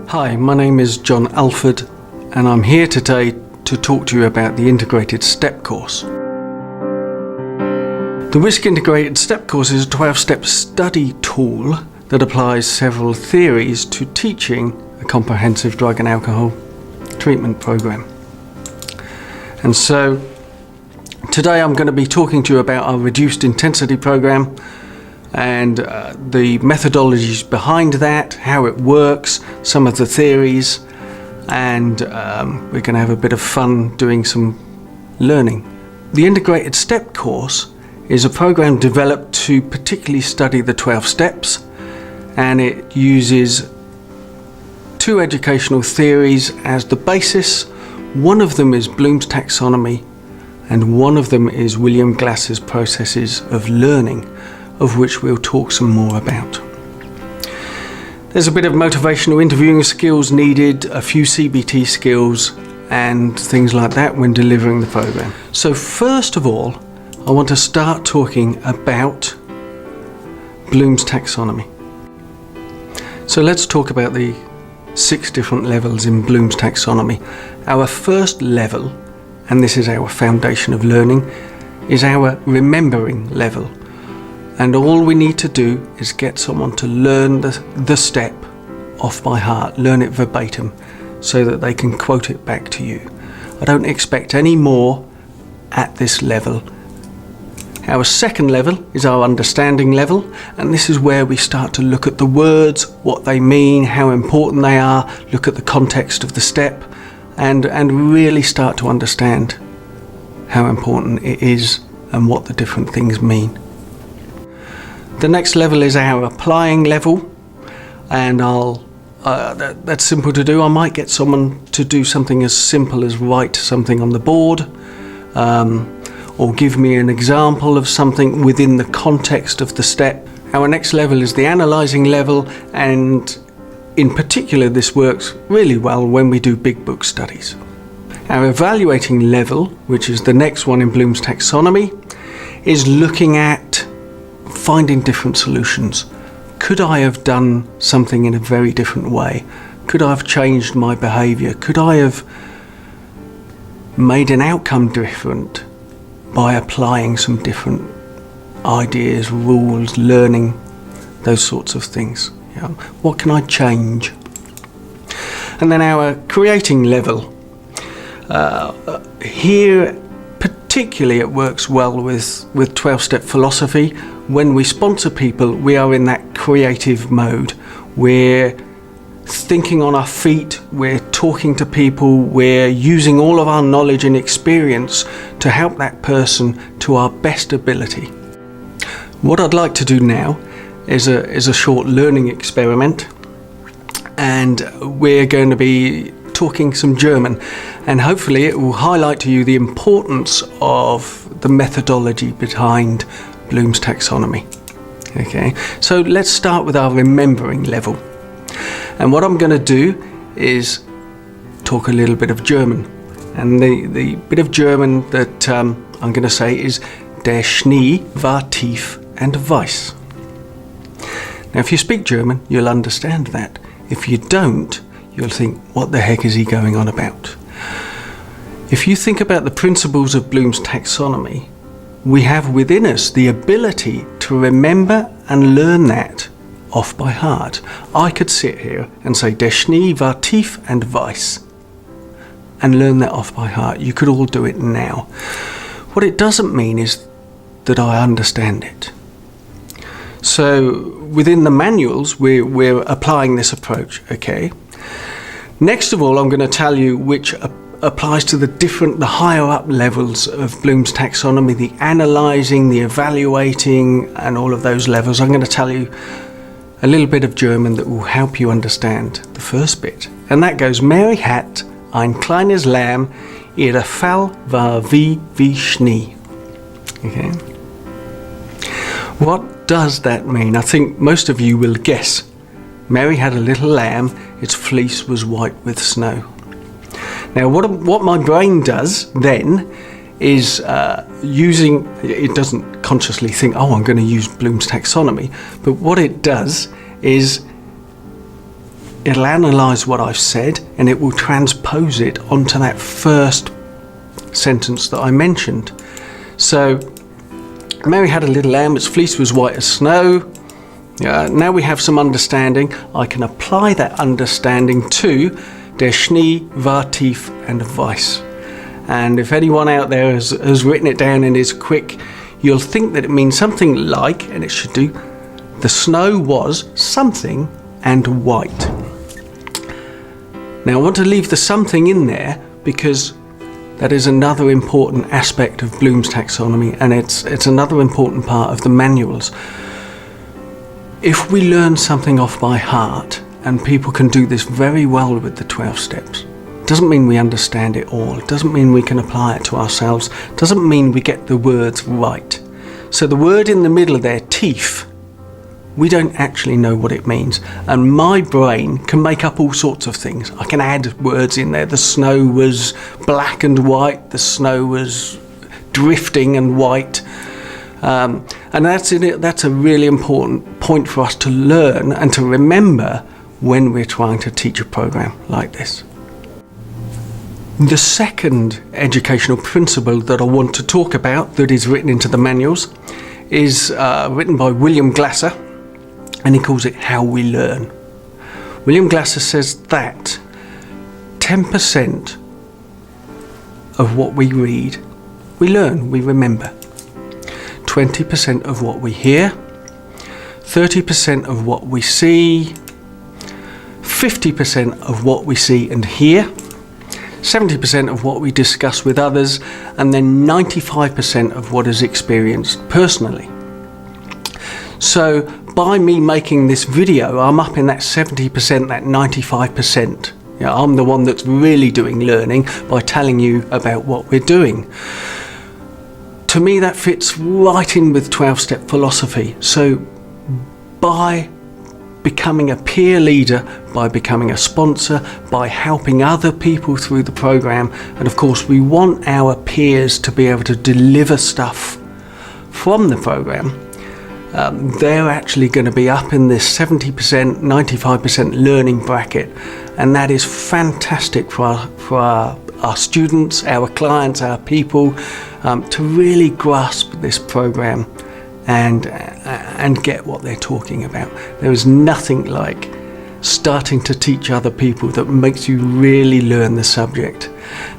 Hi, my name is John Elford and I'm here today to talk to you about the Integrated Step course. The WISC Integrated Step course is a 12-step study tool that applies several theories to teaching a comprehensive drug and alcohol treatment program. And so today I'm going to be talking to you about our reduced intensity program and the methodologies behind that, how it works, some of the theories, and we're going to have a bit of fun doing some learning. The Integrated Step course is a program developed to particularly study the 12 steps, and it uses two educational theories as the basis. One of them is Bloom's taxonomy and one of them is William Glass's processes of learning, of which we'll talk some more about. There's a bit of motivational interviewing skills needed, a few CBT skills and things like that when delivering the program. So first of all, I want to start talking about Bloom's taxonomy. So let's talk about the 6 different levels in Bloom's taxonomy. Our first level, and this is our foundation of learning, is our remembering level. And all we need to do is get someone to learn the step off by heart, learn it verbatim, so that they can quote it back to you. I don't expect any more at this level. Our second level is our understanding level, and this is where we start to look at the words, what they mean, how important they are, look at the context of the step, and really start to understand how important it is and what the different things mean. The next level is our applying level, and that's simple to do. I might get someone to do something as simple as write something on the board, or give me an example of something within the context of the step. Our next level is the analysing level, and in particular this works really well when we do big book studies. Our evaluating level, which is the next one in Bloom's taxonomy, is looking at finding different solutions. Could I have done something in a very different way? Could I have changed my behaviour? Could I have made an outcome different by applying some different ideas, rules, learning, those sorts of things? Yeah. What can I change? And then our creating level. Here particularly it works well with 12-step philosophy. When we sponsor people, we are in that creative mode. We're thinking on our feet, we're talking to people, we're using all of our knowledge and experience to help that person to our best ability. What I'd like to do now is a short learning experiment, and we're going to be talking some German, and hopefully it will highlight to you the importance of the methodology behind Bloom's taxonomy. Okay, so let's start with our remembering level. And what I'm going to do is talk a little bit of German. And the bit of German that I'm going to say is Der Schnee war tief and weiß. Now if you speak German, you'll understand that. If you don't, you'll think, what the heck is he going on about? If you think about the principles of Bloom's taxonomy, we have within us the ability to remember and learn that off by heart. I could sit here and say, Der Schnee war tief and weiß, and learn that off by heart. You could all do it now. What it doesn't mean is that I understand it. So within the manuals, we're applying this approach, okay? Next of all, I'm going to tell you which applies to the higher up levels of Bloom's taxonomy, the analysing, the evaluating, and all of those levels. I'm going to tell you a little bit of German that will help you understand the first bit. And that goes, Mary hat ein kleines Lamm, ihre Fell war wie Schnee. Okay. What does that mean? I think most of you will guess. Mary had a little lamb, its fleece was white with snow. Now what my brain does then is it doesn't consciously think, oh, I'm going to use Bloom's taxonomy, but what it does is it'll analyse what I've said and it will transpose it onto that first sentence that I mentioned. So, Mary had a little lamb, its fleece was white as snow. Now we have some understanding. I can apply that understanding to der Schnee war tief and weiß. And if anyone out there has written it down and is quick, you'll think that it means something like, and it should do, the snow was something and white. Now I want to leave the something in there because that is another important aspect of Bloom's taxonomy, and it's another important part of the manuals. If we learn something off by heart, and people can do this very well with the 12 steps, doesn't mean we understand it all, doesn't mean we can apply it to ourselves, doesn't mean we get the words right. So the word in the middle there, tief, we don't actually know what it means, and my brain can make up all sorts of things. I can add words in there. The snow was black and white, the snow was drifting and white, and that's a really important point for us to learn and to remember when we're trying to teach a program like this. The second educational principle that I want to talk about that is written into the manuals is written by William Glasser, and he calls it How We Learn. William Glasser says that 10% of what we read, we learn, we remember. 20% of what we hear, 30% of what we see, 50% of what we see and hear, 70% of what we discuss with others, and then 95% of what is experienced personally. So by me making this video, I'm up in that 70%, that 95%. I'm the one that's really doing learning by telling you about what we're doing. To me, that fits right in with 12-step philosophy. So by becoming a peer leader, by becoming a sponsor, by helping other people through the program, and of course we want our peers to be able to deliver stuff from the program, they're actually going to be up in this 70%, 95% learning bracket, and that is fantastic for our students, our clients, our people, to really grasp this program and get what they're talking about. There is nothing like starting to teach other people that makes you really learn the subject.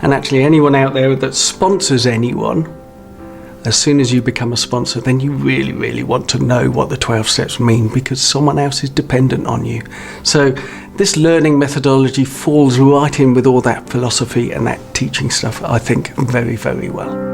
And actually anyone out there that sponsors anyone, as soon as you become a sponsor, then you really, really want to know what the 12 steps mean, because someone else is dependent on you. So this learning methodology falls right in with all that philosophy and that teaching stuff, I think, very, very well.